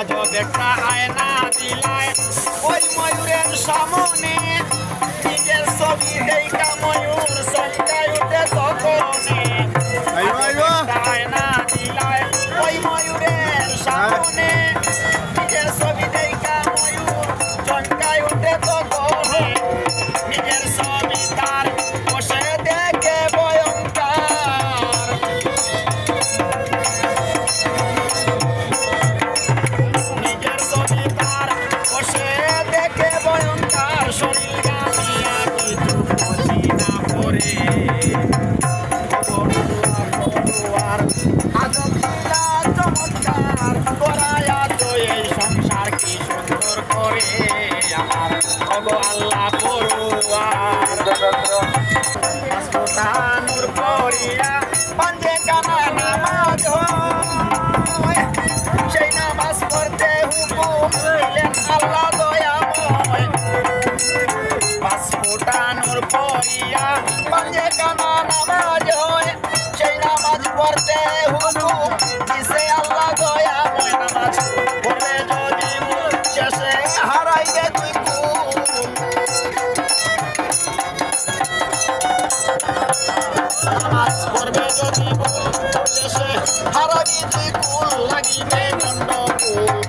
আজব একটা আয়না দিলায় ওই ময়ূরের সামনে নিজের ছবি দেখা ময়ূর চমকায় উঠে তখনে আয়না দিলায় ওই ময়ূরের সামনে নিজের ছবি দেখা ময়ূর চমকায় উঠে তখনে নিজের ছবি তার বসে দেখে ভয়ঙ্কর নিজের ছবি তার বসে দেখে ভয়ঙ্কর শরীর গামিয়া কিছু বুঝি না পড়ে আজব লীলা চমৎকার করায়া তো এই সংসার কি সুন্দর করে আমার ওগো আল্লাহ পড়ুয়ার নূর পড়িয়া পাঞ্জে কানা নামাজ হয় সেই নামাজ পড়তে হুকুম দিলেন আল্লাহ দয়াময় পাঁচফোঁটা নূর পড়িয়া পাঞ্জে কানা নামাজ হয় সেই নামাজ পড়তে হুকুম দিছে আল্লাহ দয়াময় নামাজ পড়লে যদি মূল শেষে হারাইবে তুই নামাজ পড়বে যদি ভুল শেষে হারাবি তুই কুল লাগিবে গন্ডগোল